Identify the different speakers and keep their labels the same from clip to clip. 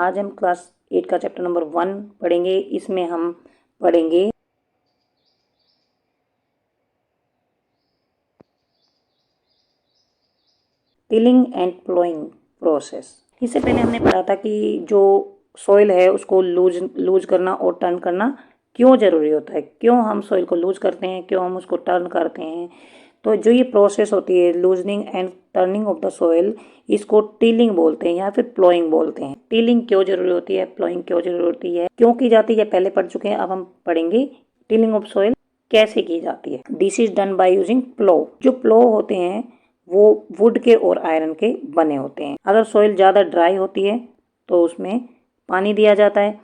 Speaker 1: आज हम क्लास 8 का चैप्टर नंबर 1 पढ़ेंगे। इसमें हम पढ़ेंगे टिलिंग एंड प्लोइंग प्रोसेस। इससे पहले हमने पढ़ा था कि जो सॉइल है उसको लूज करना और टर्न करना क्यों ज़रूरी होता है, क्यों हम सॉइल को लूज करते हैं, क्यों हम उसको टर्न करते हैं। तो जो ये प्रोसेस होती है loosening and turning of the soil, इसको टिलिंग बोलते हैं या फिर प्लोइंग बोलते हैं। टिलिंग क्यों जरूरी होती है, प्लोइंग क्यों जरूरी होती है, क्यों की जाती है, पहले पढ़ चुके हैं। अब हम पढ़ेंगे टिलिंग ऑफ सॉइल कैसे की जाती है। This is done by using plough. जो प्लो होते हैं वो वुड के और आयरन के बने होते हैं। अगर सॉइल ज़्यादा ड्राई होती है तो उसमें पानी दिया जाता है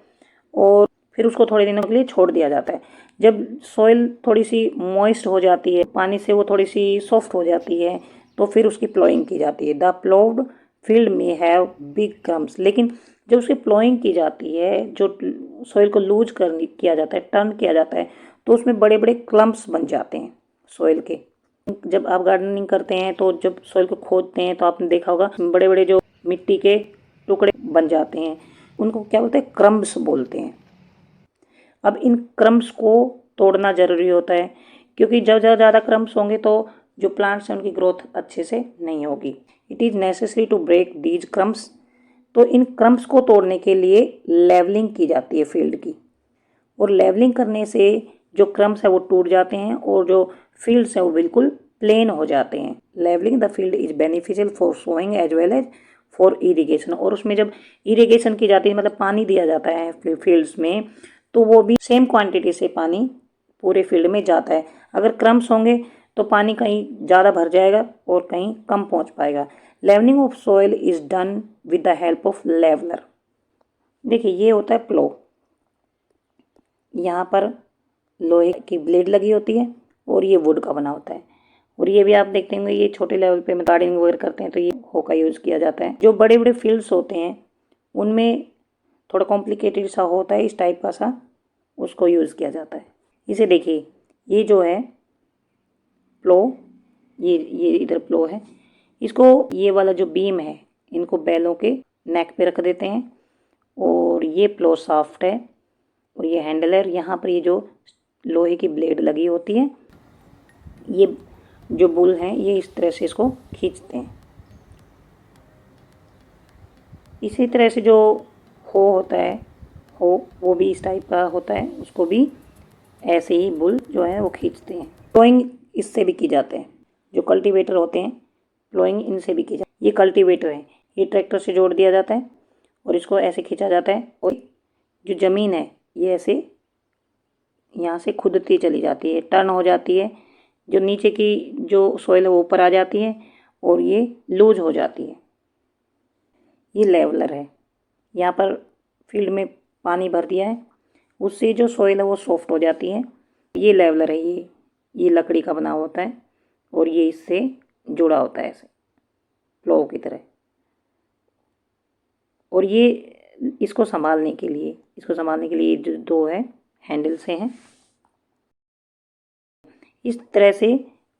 Speaker 1: और फिर उसको थोड़े दिनों के लिए छोड़ दिया जाता है। जब सॉइल थोड़ी सी मॉइस्ट हो जाती है, पानी से वो थोड़ी सी सॉफ्ट हो जाती है, तो फिर उसकी प्लोइंग की जाती है। द प्लोव्ड फील्ड में हैव बिग क्रम्स। लेकिन जब उसकी प्लोइंग की जाती है, जो सॉइल को लूज किया जाता है, टर्न किया जाता है, तो उसमें बड़े बड़े क्लम्प्स बन जाते हैं सॉइल के। जब आप गार्डनिंग करते हैं तो जब सॉइल को खोदते हैं तो आपने देखा होगा बड़े बड़े जो मिट्टी के टुकड़े बन जाते हैं, उनको क्या बोलते हैं, क्रम्प्स बोलते हैं। अब इन क्रम्प्स को तोड़ना ज़रूरी होता है, क्योंकि जब ज़्यादा क्रम्प्स होंगे तो जो प्लांट्स हैं उनकी ग्रोथ अच्छे से नहीं होगी। It is necessary to break these crumbs. तो इन क्रम्प्स को तोड़ने के लिए लेवलिंग की जाती है फील्ड की, और लेवलिंग करने से जो क्रम्प्स है वो टूट जाते हैं और जो फील्ड्स हैं वो बिल्कुल प्लेन हो जाते हैं। Levelling the field is beneficial for sowing as well as for irrigation. और उसमें जब इरिगेशन की जाती है, मतलब पानी दिया जाता है फील्ड्स में, तो वो भी सेम क्वांटिटी से पानी पूरे फील्ड में जाता है। अगर क्रम्प्स होंगे तो पानी कहीं ज़्यादा भर जाएगा और कहीं कम पहुंच पाएगा। Levelling of soil is done with the help of leveller. देखिए ये होता है प्लो। यहाँ पर लोहे की ब्लेड लगी होती है और ये वुड का बना होता है। और ये भी आप देखते होंगे ये छोटे लेवल पे गार्डनिंग वगैरह करते हैं तो ये हो का यूज़ किया जाता है। जो बड़े बड़े फील्ड्स होते हैं उनमें थोड़ा कॉम्प्लिकेटेड सा होता है, इस टाइप का सा, उसको यूज़ किया जाता है। इसे देखिए, ये जो है प्लो, ये इधर प्लो है। इसको ये वाला जो बीम है इनको बैलों के नेक पे रख देते हैं और ये प्लो सॉफ्ट है और ये हैंडल है। यहाँ पर ये जो लोहे की ब्लेड लगी होती है, ये जो बुल हैं ये इस तरह से इसको खींचते हैं। इसी तरह से जो हो होता है, हो वो भी इस टाइप का होता है, उसको भी ऐसे ही बुल जो है वो खींचते हैं। प्लोइंग इससे भी की जाते हैं। जो कल्टीवेटर होते हैं प्लोइंग इनसे भी की जाती है। ये कल्टीवेटर है, ये ट्रैक्टर से जोड़ दिया जाता है और इसको ऐसे खींचा जाता है और जो ज़मीन है ये ऐसे यहाँ से खुदती चली जाती है, टर्न हो जाती है। जो नीचे की जो सॉइल है वो ऊपर आ जाती है और ये लूज हो जाती है। ये लेवलर है, यहाँ पर फील्ड में पानी भर दिया है, उससे जो सॉइल है वो सॉफ्ट हो जाती है। ये लेवलर है, ये लकड़ी का बना होता है और ये इससे जुड़ा होता है ऐसे प्लो की तरह। और ये इसको संभालने के लिए जो दो है हैंडल से हैं। इस तरह से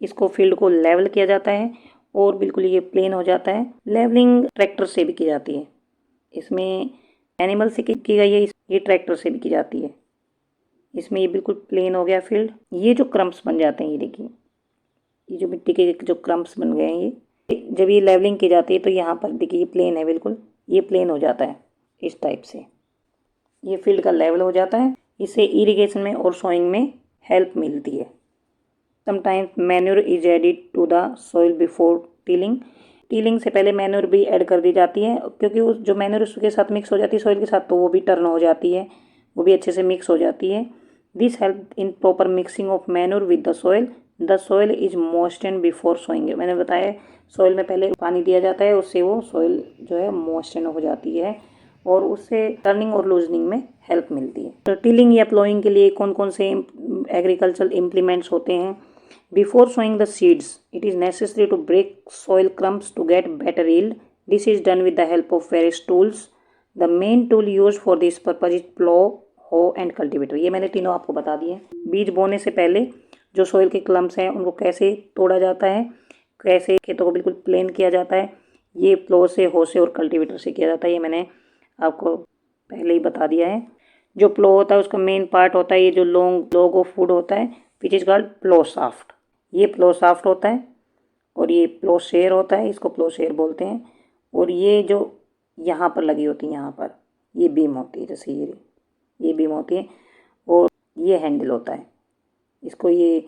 Speaker 1: इसको फील्ड को लेवल किया जाता है और बिल्कुल ये प्लेन हो जाता है। लेवलिंग ट्रैक्टर से भी की जाती है, इसमें एनिमल से की गई है, ये ट्रैक्टर से भी की जाती है। इसमें ये बिल्कुल प्लेन हो गया फील्ड। ये जो क्रम्प्स बन जाते हैं, ये देखिए, ये जो मिट्टी के जो क्रम्प्स बन गए हैं, ये जब ये लेवलिंग की जाती है तो यहाँ पर देखिए ये प्लेन है, बिल्कुल ये प्लेन हो जाता है इस टाइप से। ये फील्ड का लेवल हो जाता है। इससे इरिगेशन में और सोइंग में हेल्प मिलती है। Sometimes manure is added to the soil before tilling. Tilling से पहले मैन्योर भी ऐड कर दी जाती है, क्योंकि उस जो मैन्योर उसके साथ मिक्स हो जाती है सॉइल के साथ, तो वो भी टर्न हो जाती है, वो भी अच्छे से मिक्स हो जाती है। This help in proper mixing of manure with the soil. The soil is moistened before sowing. मैंने बताया सॉइल में पहले पानी दिया जाता है, उससे वो सॉइल जो है मॉइस्टेंड हो जाती है और उससे टर्निंग और लूजनिंग में हेल्प मिलती है। तो टिलिंग या प्लोइंग के लिए कौन कौन से एग्रीकल्चरल इम्प्लीमेंट्स होते हैं? Before sowing the seeds, it is necessary to break soil crumbs to get better yield. This is done with the help of various tools. The main tool used for this purpose is plough, hoe and cultivator. ये मैंने तीनों आपको बता दिए। बीज बोने से पहले जो सॉइल के क्लम्प्स हैं उनको कैसे तोड़ा जाता है, कैसे खेतों को बिल्कुल प्लेन किया जाता है, ये प्लो से, हो से और कल्टीवेटर से किया जाता है। ये मैंने आपको पहले ही बता दिया है। जो प्लो होता है उसका मेन पार्ट होता है ये जो लॉग ऑफ वुड होता है which is called plough shaft. ये प्लो शाफ्ट होता है और ये प्लो शेयर होता है, इसको प्लो शेयर बोलते हैं। और ये जो यहाँ पर लगी होती है, यहाँ पर ये बीम होती है, जैसे ये बीम होती है और ये हैंडल होता है। इसको ये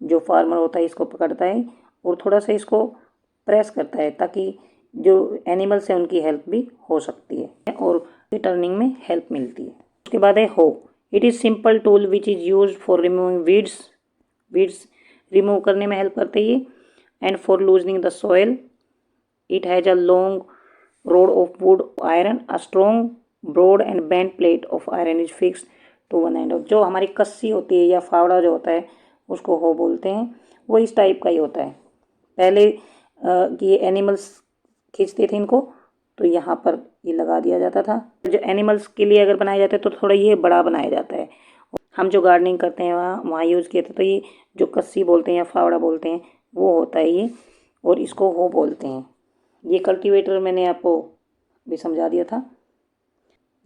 Speaker 1: जो फार्मर होता है इसको पकड़ता है और थोड़ा सा इसको प्रेस करता है ताकि जो एनिमल्स हैं उनकी हेल्प भी हो सकती है और टर्निंग में हेल्प मिलती है। उसके बाद है हो। It is simple tool which is use for removing weeds remove करने में हेल्प करते है and for loosening the soil. It has a long rod of wood iron, a strong broad and bent plate of iron is fixed to one end of। जो हमारी कस्सी होती है या फावड़ा जो होता है उसको हो बोलते हैं, वो इस टाइप का ही होता है। पहले ये एनिमल्स खींचते थे इनको तो यहाँ पर ये लगा दिया जाता था। जो एनिमल्स के लिए अगर बनाए जाते तो थोड़ा ये बड़ा बनाया जाता है। हम जो गार्डनिंग करते हैं वहाँ यूज़ किए थे, तो ये जो कस्सी बोलते हैं या फावड़ा बोलते हैं वो होता है ये, और इसको हो बोलते हैं। ये कल्टीवेटर मैंने आपको भी समझा दिया था।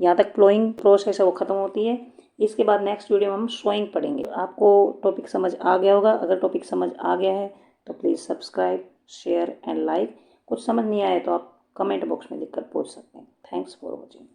Speaker 1: यहाँ तक प्लोइंग प्रोसेस है वो ख़त्म होती है। इसके बाद नेक्स्ट वीडियो में हम सोइंग पढ़ेंगे। आपको टॉपिक समझ आ गया होगा। अगर टॉपिक समझ आ गया है तो please subscribe, share and like. कुछ समझ नहीं आए तो आप कमेंट बॉक्स में लिखकर पूछ सकते हैं। Thanks for watching.